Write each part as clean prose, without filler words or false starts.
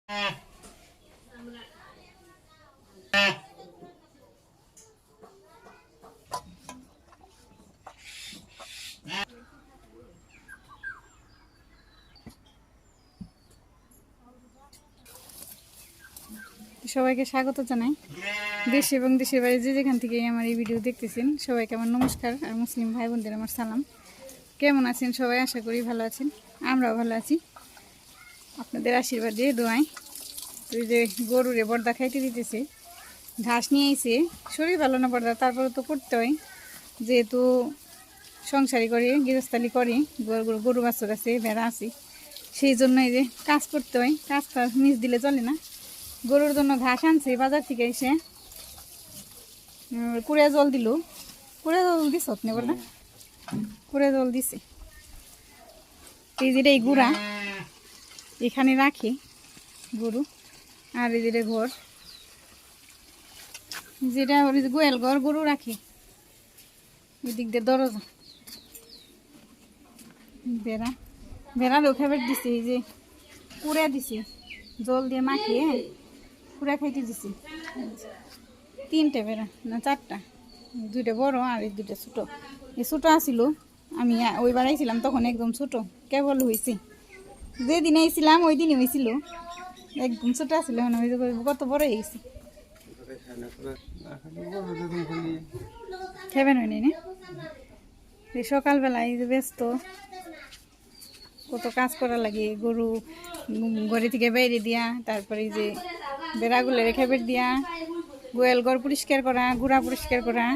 সবাইকে স্বাগত জানাই। দেশ এবং দেশের বাইরে যে যেখান থেকে আমার এই ভিডিও দেখতেছেন সবাইকে আমার নমস্কার, আর মুসলিম ভাই বোনদের আমার সালাম। কেমন আছেন সবাই? আশা করি ভালো আছেন, আমরাও ভালো আছি আপনাদের আশীর্বাদে দোয়ায়। তো এই যে গরুরে বর্দা খাইতে দিতেছে, ঘাস নিয়ে এসে। শরীর ভালো না বর্দা, তারপরে তো করতে হয়, যেহেতু সংসারী করে গৃহস্থালি করে, গরু বাছুর আছে, ভেড়া আছে, সেই জন্য এই যে কাজ করতে হয়। কাজটা নিজ দিলে চলে না। গরুর জন্য ঘাস আনছে বাজার থেকে এসে, কুড়ে জল দিল। কুড়ে জল দিস নেবার না, কুড়ে জল দিছে। এই যেটা এই গুড়া এখানে রাখে গরু, আর এই যেটা ঘর, যেটা ওই গোয়াল ঘর গরু রাখে। এদিক দিয়ে দরজা, বেড়া বেড়ারও খাবার দিছে। এই যে কুড়ে দিছে, জল দিয়ে মাখিয়ে কুড়া খাইতে দিছে। তিনটে বেড়া না চারটা, দুইটা বড় আর এই দুইটা ছোটো। এই ছোটো আসিল, আমি ওই বাড়াইছিলাম তখন একদম ছোটো কেবল হয়েছে। যেদিন আইছিলাম ওই দিনই হয়েছিল, একদম ছোটো আসছিল। কত বড় হয়ে গেছে, খেবেন হয়নি না। এই সকালবেলায় ব্যস্ত, কত কাজ করা লাগে। গরু ঘরে থেকে বাইরে দিয়া, তারপরে যে বেড়াগুলো রেখে বের দিয়া, গোয়াল ঘর পরিষ্কার করা, গুড়া পরিষ্কার করা,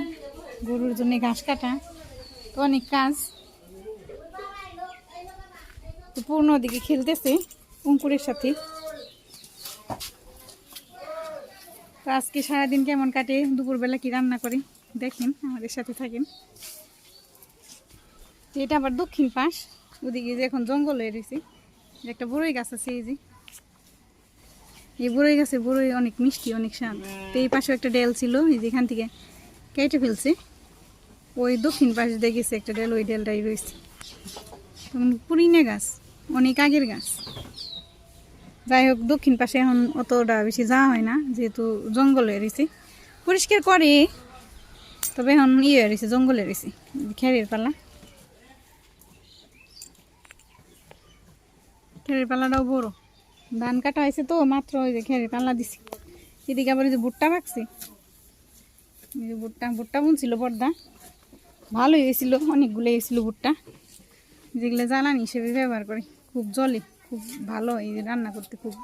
গরুর জন্য ঘাস কাটা, তো অনেক কাজ। পূর্ণ দিকে খেলতেছে অঙ্কুরের সাথে। তো আজকে সারাদিন কেমন কাটে, দুপুরবেলা কি রান্না করে দেখেন, আমাদের সাথে থাকেন। এটা আবার দক্ষিণ পাশ, ওদিকে যে এখন জঙ্গল হয়ে রয়েছে। একটা বড়ই গাছ আছে, এই যে এই বড়ই গাছে বড়ই অনেক মিষ্টি, অনেক স্বাদ। তো এই পাশে একটা ডেল ছিল, এই যেখান থেকে কেটে ফেলছে। ওই দক্ষিণ পাশে দেখেছে একটা ডেল, ওই ডেলটাই রয়েছে। পুরিনে গাছ, অনেক আগের গাছ। যাই হোক, দক্ষিণ পাশে এখন অতটা বেশি যাওয়া হয় না, যেহেতু জঙ্গল হয়ে রয়েছে। পরিষ্কার করে, তবে এখন হয়ে রয়েছে, জঙ্গল হয়ে রয়েছে। খেরের পালা, খেরের পালাটাও বড়। ধান কাটা হয়েছে তো মাত্র, ওই যে খেরের পাল্লা দিছি। এদিকে আবার ওই যে ভুট্টা রাখছি, ওই যে ভুট্টা বুনছিল পর্দা, ভালোই হয়েছিল, অনেকগুলো হয়েছিল ভুট্টা, যেগুলো জ্বালানি হিসেবে ব্যবহার করে। খুব জলে, খুব ভালো এই যে রান্না করতে, খুব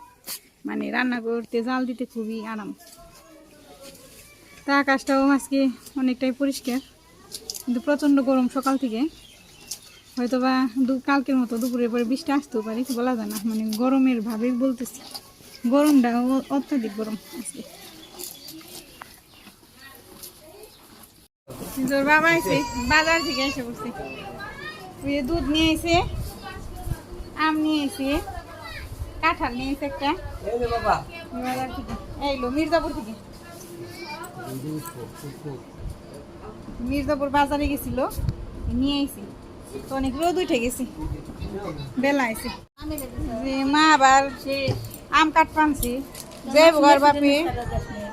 মানে রান্না করতে জাল দিতে খুবই আরাম। তা আকাশটাও আজকে অনেকটাই পরিষ্কার, কিন্তু প্রচণ্ড গরম সকাল থেকে। হয়তো বা কালকের মতো দুপুরের পরে বৃষ্টি আসতেও পারে, বলা যায় না। মানে গরমের ভাবে বলতেছি, গরমটা অত্যাধিক গরম আজকে। তোর বাবা এসে বাজার থেকে এসে বসে, দুধ নিয়ে এসে, আম নিয়ে এসে, কাঁঠাল নিয়ে এসে একটা বাজার থেকে। এইলো মির্জাপুর থেকে, মির্জাপুর বাজারে গেছিল, নিয়ে এসে। তো অনেক রোদ উঠে গেছে, বেলা এসে যে মা আবার আম কাট পানছি যে ঘর বাপি,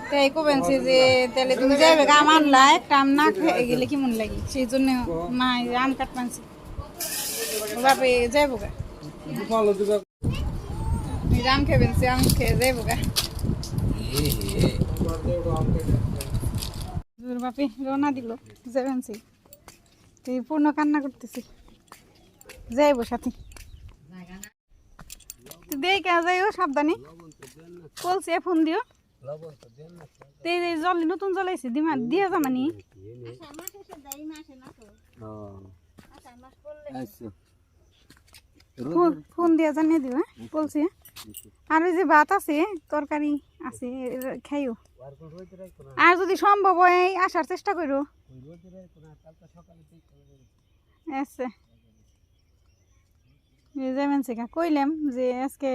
তাই কবেনছি যে তাহলে তুমি যাইবে আম আনলা, একটা আম না খেয়ে গেলে কেমন লাগে, সেই জন্য মা আম কাট পানছি। বাপে যাইব গা, আম খেবেনছি, আম খেয়ে যাইব গা। বাপি রওনা দিল, যাবেনছি। তুই পূর্ণ কান্না করতেছি, যাইব সাথে। দেখা যাইও, সাবধানে বলছি, ফোন দিও। জল নতুন জল আইছে, দিয়া যামানি ফোন দিয়া জানিয়ে দিও। বলছি, আর ওই যে ভাত আছে, তরকারি আছে, খাইও। আর যদি সম্ভব হয় আসার চেষ্টা করো। আচ্ছা, যাবেন সে গা, কইলাম যে আজকে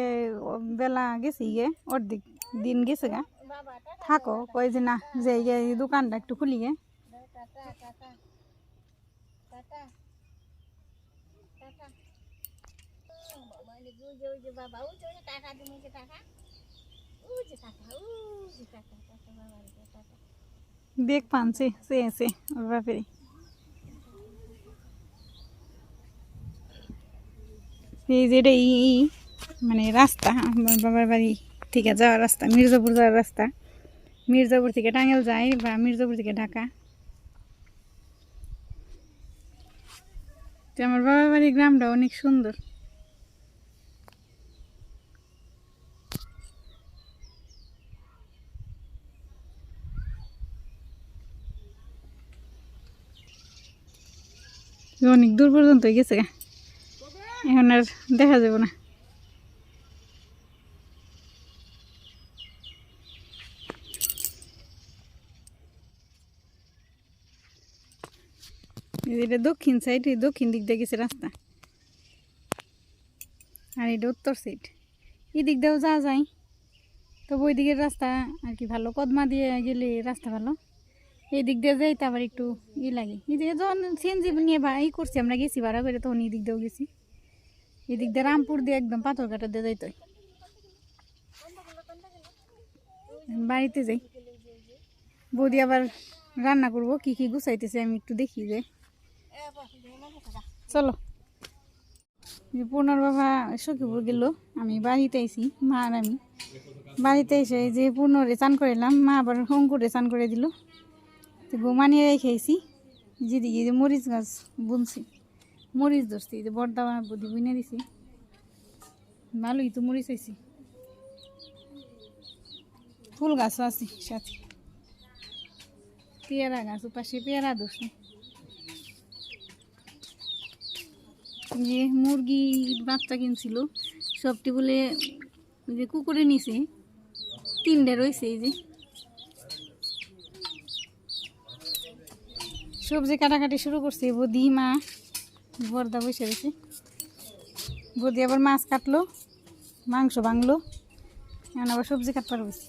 বেলা গেছি গে, অর্ধেক দিন গেছে গা, থাকো। কই যে না, যে দোকানটা একটু খুলি গে। দেখ পানছে চেয়েছে ওর বাপেরে। এই যে এটা মানে রাস্তা আমার বাবার বাড়ি থেকে যাওয়ার রাস্তা, মির্জাপুর যাওয়ার রাস্তা। মির্জাপুর থেকে টাঙ্গাইল যায় বা মির্জাপুর থেকে ঢাকা। তো আমার বাবার বাড়ির গ্রামটা অনেক সুন্দর। অনেক দূর পর্যন্ত গেছে গা, এখন আর দেখা যাবে না। এটা দক্ষিণ সাইড, দক্ষিণ দিক দিয়ে গেছে রাস্তা, আর এটা উত্তর সাইড। এই দিক দিয়েও যাওয়া যায়, তবে ওই দিকের রাস্তা আর কি ভালো, কদমা দিয়ে গেলে রাস্তা ভালো। এই দিক দিয়ে যাইতে আবার একটু লাগে। এই দিকে যখন সিএনজি নিয়ে ই করছি আমরা, গেছি ভাড়া করে, তখন এই দিক দিয়েও গেছি। এই দিক দিয়ে রামপুর দিয়ে একদম পাথরঘাটা দিয়ে যাইতে হয়। বাড়িতে যাই, বৌদি আবার রান্না করবো, কি কি গুছাইতেছে আমি একটু দেখি যে। চলো। পূর্ণর বাবা সখীপুর গেল, আমি বাড়িতে আইছি, মা আর আমি। বাড়িতে এসে যে পূর্ণরে চান করে এলাম, মা আবার অঙ্কুরে চান করে দিল। তো ঘুমানিয়ে রেখে আইছি। যেদিকে যে মরিচ গাছ বুনছি, মরিচ ধরছি, যে বর্দা বুদ্ধি বুনে দিছি, ভালোই তো মরিচ হয়েছি। ফুল গাছও আছে সাথে, পেয়ারা গাছ পাশে পেয়ারা ধরছে। যে মুরগির বাচ্চা কিনছিল সবটি বলে যে কুকুরে নিছে, 3টে রয়েছে। এই যে সবজি কাটাকাটি শুরু করছে বৌদি, মা, বর্দা বসে রয়েছে। বৌদি আবার মাছ কাটলো, মাংস ভাঙলো, এখন আবার সবজি কাটবার বসে।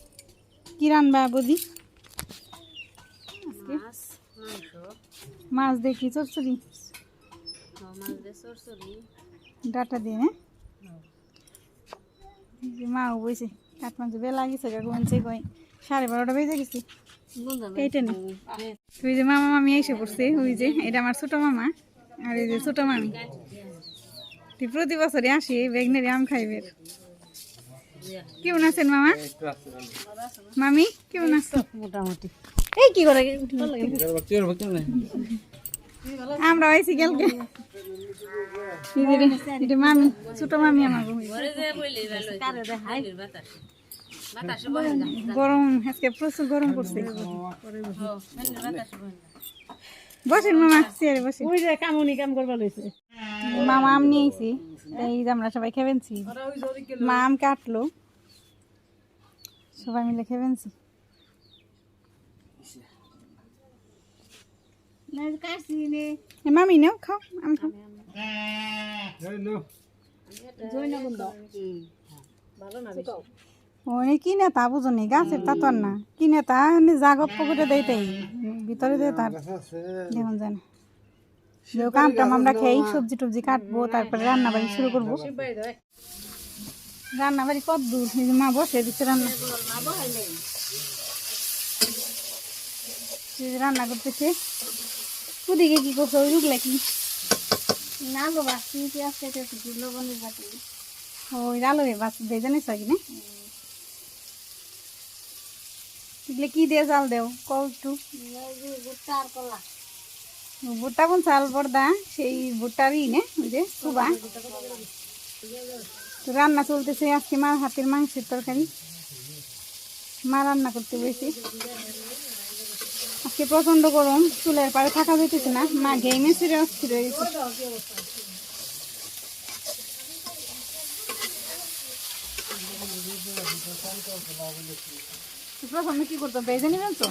কি রান্না বৌদি? মাছ দেখি চচ্চড়ি, ডাটা দিয়ে। হ্যাঁ, মাও বইছে কাঠ মাংস, বেলা গেছে ঘুমানছে, কয় 12:30 বেজে গেছি। এইটা নেই, ওই যে মামা মামি এসে পড়ছে। ওই যে এটা আমার ছোট মামা, আর এই যে ছোট মামি। প্রতি বছরে আসি বেগনেরি আম খাইবে। কেমন আছেন মামা? মামি কেমন আছো? মোটামুটি। এই কি করে আমরা আইছি কালকে। এটা মামি, ছোট মামি আমার। গরম আজকে প্রচুর গরম করছে। বসেন মামা, চেয়ারে বসে। কাম করবার হয়েছে। মামা আম নিয়ে আইছি, এই যে আমরা সবাই খেবেনছি। মা আম কাটলো, সবাই মিলে খেবেনছি। মামি নাও, খাও, আমি খাও। কিনে তা বুঝনি, গাছের তা তো আর না, কিনে তা যা গপ্প করে দেয় তাই ভিতরে দেয়, তার দেখুন যায় না। কাম টাম আমরা খেয়ে সবজি টবজি কাটবো, তারপরে রান্না বাড়ি শুরু করবো। রান্না বাড়ি কত দূর, মা বসে দিচ্ছে রান্না, রান্না করতেছে। ওদিকে কি করছো, ওই রুগলা কি না গো, বাসি পেঁয়াজ কেটে লবণের বাটি, ওই আলোয় বাস দিয়ে জানিস কি না? এগুলো কি দিয়ে চাল দেও কল একটু? ভুট্টা আর কলা। ভুট্টা কোন চাল বর্দা, সেই ভুট্টারই না, ওই যে সুবা। রান্না চলতেছে আজকে মার হাতের মাংসের তরকারি, মা রান্না করতে বসে। আজকে প্রচন্ড গরম, চুলের পাড়ে থাকা যেতেছে না, মা ঘেমে ছিঁড়ে অস্থির হয়ে গেছে। প্রথমে কি করতো, বেজে নিবেন তো।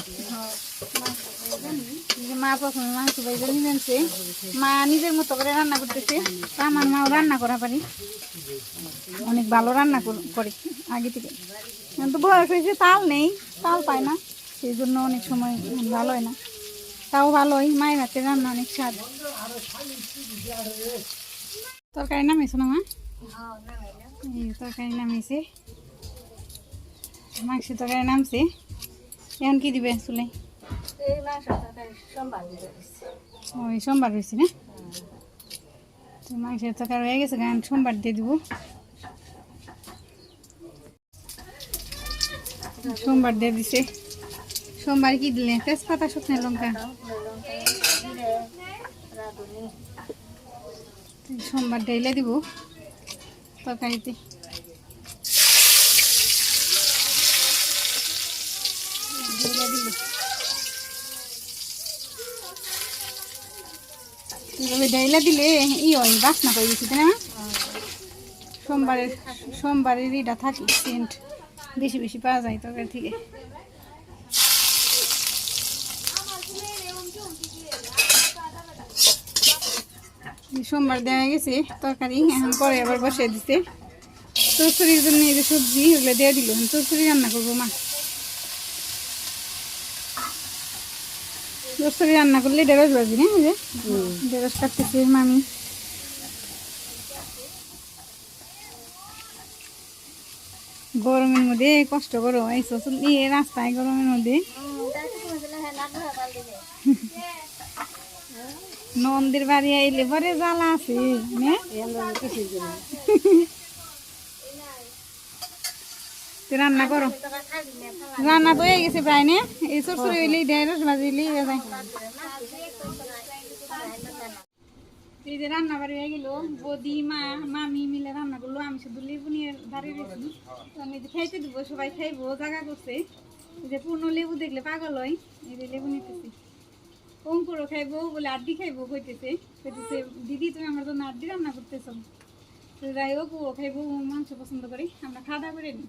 মা প্রথমে মাংস বেজে নিবেন, মা নিজের মতো করে রান্না করতেছে। আমার মাও রান্না করা পারি, অনেক ভালো রান্না করে আগে থেকে। কিন্তু বয়স হয়েছে, তাল নেই, তাল পায় না, সেই জন্য অনেক সময় ভালো হয় না। তাও ভালোই, মায়ের হাতে রান্না অনেক স্বাদ। তরকারি নামিয়েছো না মা? এই তরকারি নামিয়েছে, মাংস তরকারি নামছে। এখন কি দিবে চুলে? ওই সোমবার হয়েছে না, তো মাংসের তরকারি হয়ে গেছে, গান সোমবার দিয়ে দিব। সোমবার দিয়ে দিছে। সোমবার কি দিলে? তেজপাতা, শুকনো লঙ্কা। সোমবার ঢেলে দিব তরকারিতে। এইভাবে ঢেলে দিলে হয় বাসনা করে গেছি তাই না? সোমবারের এটা থাকি সেন্ট বেশি বেশি পাওয়া যায় তরকারি থেকে। সোমবার দেওয়া গেছে তরকারি, এখন পরে আবার বসিয়ে দিতে। চচ্চড়ির জন্য এই যে সবজি ওগুলো দিয়ে দিল, চচ্চড়ি রান্না করবো মা। চচ্চড়ি রান্না করলে ঢেঁড়স ভাজি না, এই যে ঢেঁড়স কাটতেছে মামি। গরমের মধ্যে কষ্ট করো এই চচ্চড়ি রাস্তায় গরমের মধ্যে। নন্দির বাড়ি আইলে পরে জ্বালা আছে রান্না করো। রান্না তো হয়ে গেছে প্রায় না, এই চচ্চড়ি হইলে ঢেঁড়স ভাজিলে যায়। এই যে রান্না বাড়ি হয়ে গেল, বৌদি মা মামি মিলে রান্না করলো, আমি শুধু লেবু নিয়ে দাঁড়িয়ে রয়েছি। আমি যে খাইতে দিব, সবাই খাইবো, জায়গা করছে। এই যে পূর্ণ লেবু দেখলে পাগল হয়, এই যে লেবু নিতেছি। অঙ্কুরও খাইবো বলে আড্ডি খাইবো কইতেছে, দিদি তুমি আমার জন্য আড্ডি রান্না করতেছ। তো যাই হোক, ও খাইবো, মাংস পছন্দ করি। আমরা খাওয়া দাওয়া করে নিই,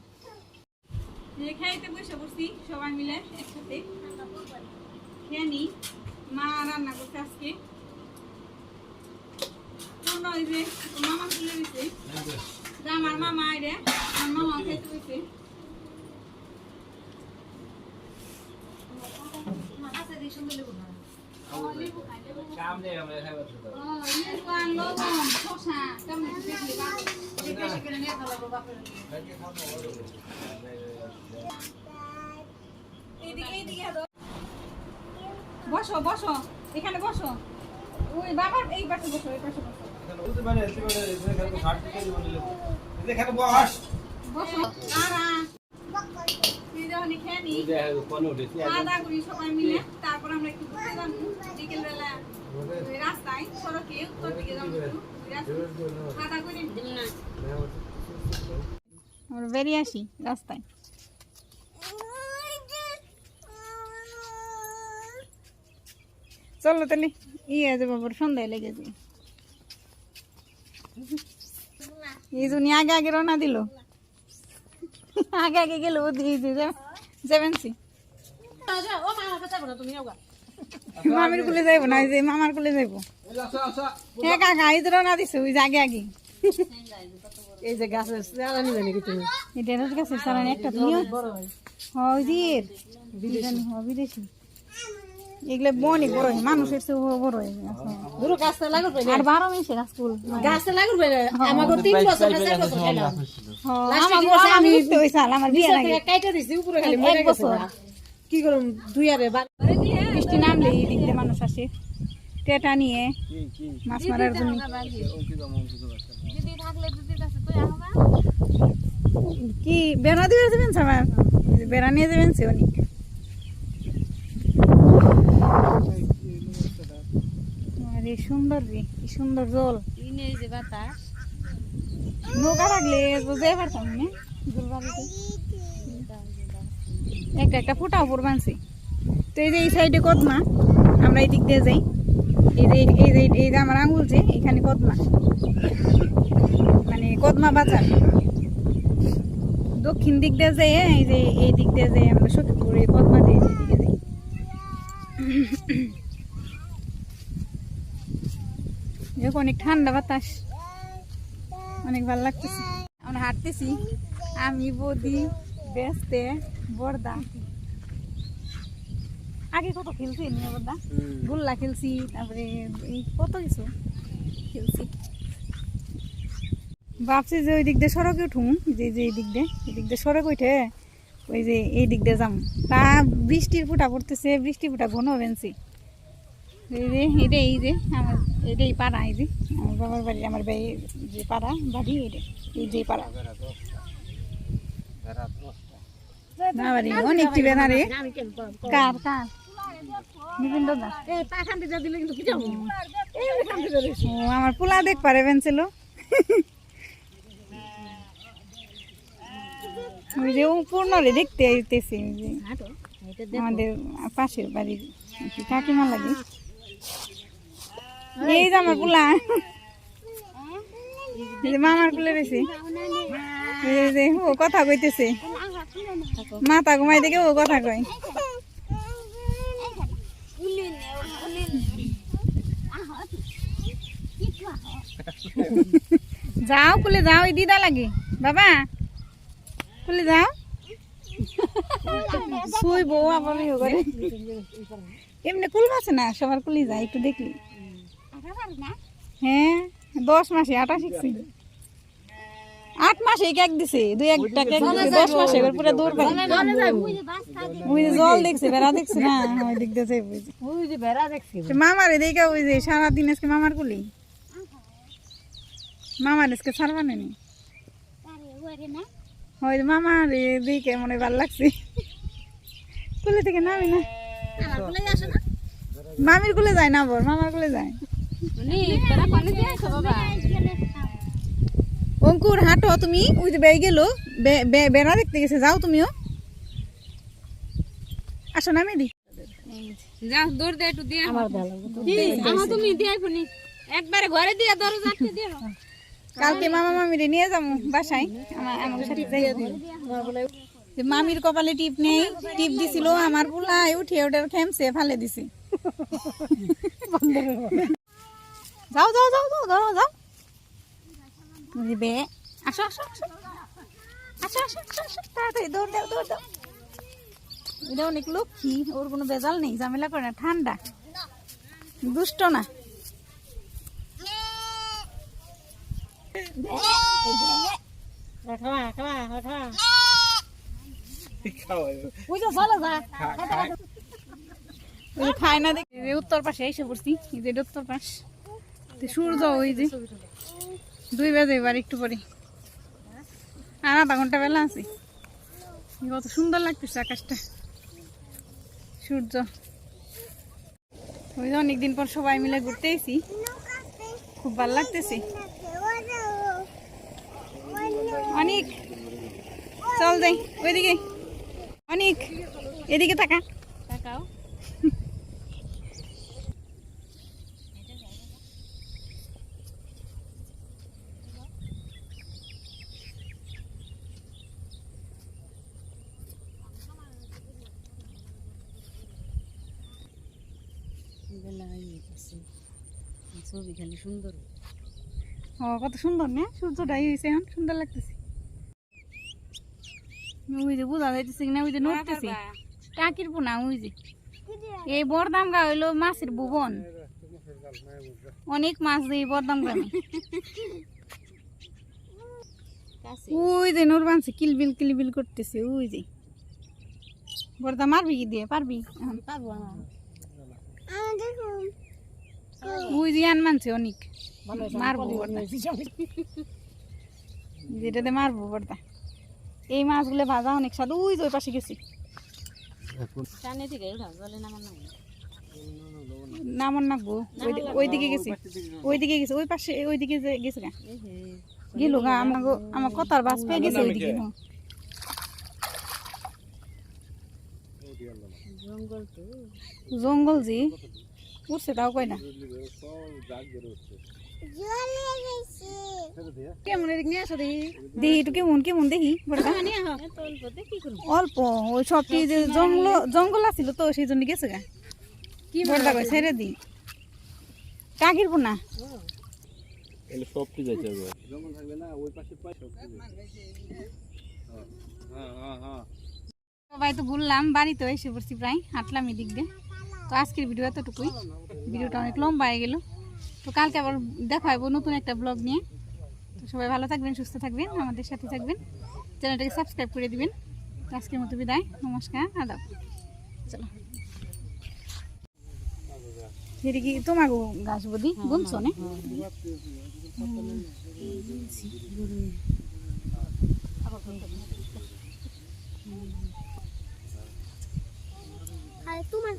খাইতে বসে পড়ছি সবাই মিলে একসাথে খেয়ে নি। মা রান্না করছে আজকে, ওই যে মামা তুলে দিচ্ছে, আমার মামা আইরে আমার মামা খাইতে বসে। বসো বসো, এখানে বসো, ওই বাবার এই পাশে বসো, এই পাশে বসো। সবাই মিলে তারপর আমরা একটু ঘুরতে যাবো বিকেল বেলা রাস্তায়, সড়কে উত্তর দিকে যাবো, খাওয়া করে আমরা বেরিয়ে আসি রাস্তায়। চলো তাহলে আছে বাবার সন্ধ্যায় লেগেছে। এই জন্য আগে আগে রওনা দিল, আগে আগে গেল সেভেন্সি। মামির কুলে যাইবো না, ওই যে মামার কুলে যাইবো। হ্যাঁ কাকা এই তো রওনা দিছে, ওই যে আগে আগে। এই যে গাছের চারা নিবে নাকি তুমি? এই ঢেঁড়স গাছের চারা একটা তুমিও বিদেশি এগুলো অনেক বড় হয়, মানুষের চেয়ে বড় হয়। আর 12 মাসে গাছ ফুল গাছে লাগুবে। আমাকে 3 বছর 4 বছর খাইলাম, আমি তো ওই সাল আমার বিয়ে লাগে কাইটা দিছি উপরে খালি মরে গেছে। কি করুম 2 আরে বৃষ্টি নামলে এই দিকে মানুষ আসে টেটা নিয়ে মাছ মারার জন্য। দিদি থাকলে দিদির কাছে তুই আহবা কি বেড়া দিয়ে যাবেন, সবার বেড়া নিয়ে যাবেন সে অনেক। আরে সুন্দর রে, কি সুন্দর জল, যে বাতাস। নৌকা থাকলে যেতে পারতাম না, একটা একটা ফুটা উপর বানছি। তো এই যে এই সাইডে কদমা, আমরা এই দিক দিয়ে যাই। এই যে আমার আঙুল যে এখানে কদমা, মানে কদমা বাজার। দক্ষিণ দিক দিয়ে যাই, এই যে এই দিক দিয়ে যাই আমরা সখীপুরে কদমা দিয়ে দিকে যাই। অনেক ঠান্ডা বাতাস, অনেক ভালো লাগতেছে। আমরা হাঁটতেছি, আমি বৌদি বেস্তে বর্দা। আগে কত খেলছি নিয়ে বর্দা, গুল্লা খেলছি, তারপরে কত কিছু খেলছি। ভাবছি যে ওই দিক দিয়ে সড়কে উঠুম, যে এই দিক দিয়ে সড়ক উঠে ওই যে এই দিক দিয়ে যাম তা বৃষ্টির ফুটা পড়তেছে, বৃষ্টি ফুটা ঘন বেনছি। এই যে আমার এটাই পাড়া, এই যে আমার বাবার বাড়ি, আমার ভাই যে পাড়া বাড়ি এটা, এই যে পাড়া না বাড়ি অনেকটি বেড়া রে। কার কার নিবিন্দ না আমার পোলা দেখ পারে বেনছিল ওই যে পূর্ণ রে দেখতে আইতেছি আমাদের পাশের বাড়ির কাকিমা লাগে। এই যে আমার পোলা মামার কোলে রয়েছে, ও কথা কইতেছে, মাথা ঘুমাই দেখে ও কথা কয়। যাও কুলে যাও, এই দিদা লাগে বাবা কুলে যাও শুই বউ আবার করে এমনি কুল মাসে না সবার কুলি যায় একটু দেখলি। হ্যাঁ 10 মাসে আটা শিখছি, 8 মাসে কেক দিছে, 2-1টা কেক দিছে, 10 মাসে এবার পুরো দৌড় পাই। ওই যে জল দেখছে, বেড়া দেখছে না, ওই দিক দিয়ে যাই ওই যে বেড়া দেখছে মামারে দেখে, ওই যে সারাদিন আজকে মামার কুলি, মামার আজকে ছাড়বা নেই, ওই মামার দেখে মনে ভালো লাগছে, কুলে থেকে নামি না, মামির কুলে যায় না, বর মামার কুলে যায়। অঙ্কুর হাঁটো তুমি, ওই যে বেয়ে গেল বেড়া দেখতে গেছে, যাও তুমিও আসো না মেদি যাও দৌড় দে একটু দিয়ে তুমি দিয়ে একবারে ঘরে দিয়ে দরজা আটকে দিয়ে। কালকে মামা মামিরে নিয়ে যাবো বাসায়, আমার সাথে মামির কপালে টিপ নেই, টিপ দিছিল আমার পোলায় উঠে ওটার খেমছে ফালে দিছি। যাও যাও যাও যাও যাও যাও বে আসো আসো আসো আসো আসো আসো তাড়াতাড়ি দৌড় দাও দৌড় দাও। এটা অনেক লক্ষ্মী, ওর কোনো বেজাল নেই, ঝামেলা করে না, ঠান্ডা দুষ্ট না। খায় না দেখি উত্তর পাশে এসে পড়ছি, উত্তর পাশ সূর্য ওই যে 2 বাজে এবার একটু পরে, আর আধা ঘন্টা বেলা আছে। কত সুন্দর লাগতেছে আকাশটা, সূর্য। ওই যে অনেকদিন পর সবাই মিলে ঘুরতে এসি, খুব ভালো লাগতেছে। অনেক চল যাই ওইদিকে, অনেক এদিকে তাকা তাকাও। ছবি খালি সুন্দর, ও কত সুন্দর না সূর্যটাই হয়েছে, এখন সুন্দর লাগতেছে। ওই যে বোঝা যাইতেছে কিনা, ওই যে নড়তেছে টাকির পোনা, ওই যে এই বরদামগা হইলো মাছের ভুবন, অনেক মাছ দেয় বরদাম গ্রামে। ওই যে নোর বানছে কিলবিল কিলবিল করতেছে, ওই যে বরদা মারবি কি দিয়ে, পারবি? ওই যে আন মানছে অনেক, মারবো যেটাতে মারবো বরদা। এই মাছগুলো ভাজা অনেক স্বাদ। ওই যে ওই পাশে গেছি, নামন নাকবো, ওইদিকে গেছি, ওইদিকে গেছি, ওই পাশে ওইদিকে গেছে গা গেল গা, আমার কথার বাস পেয়ে গেছে ওইদিকে। জঙ্গল জি উঠছে তাও কয় না, কেমন নিয়ে আসো দেখি, দেখি একটু কেমন কেমন দেখি অল্প, ওই সবটি যে জঙ্গল আছিল তো সেই জন্য গেছে গা, কি বড়দা কয় ছেড়ে দি টাকির পোনা। সবাই তো ঘুরলাম, বাড়িতে এসে পড়ছি প্রায়, হাঁটলাম এদিক দিয়ে। তো আজকের ভিডিও এতটুকুই, ভিডিওটা অনেক লম্বা হয়ে গেল। তো কালকে আবার দেখা হইব নতুন একটা ব্লগ নিয়ে। তো সবাই ভালো থাকবেন, সুস্থ থাকবেন, আমাদের সাথে থাকবেন, চ্যানেলটাকে সাবস্ক্রাইব করে দিবেন। আজকের মতো বিদায়, নমস্কার, আদাব। চলো ফিরে কি তোমার গাছ বদি বুনছো না? তোমার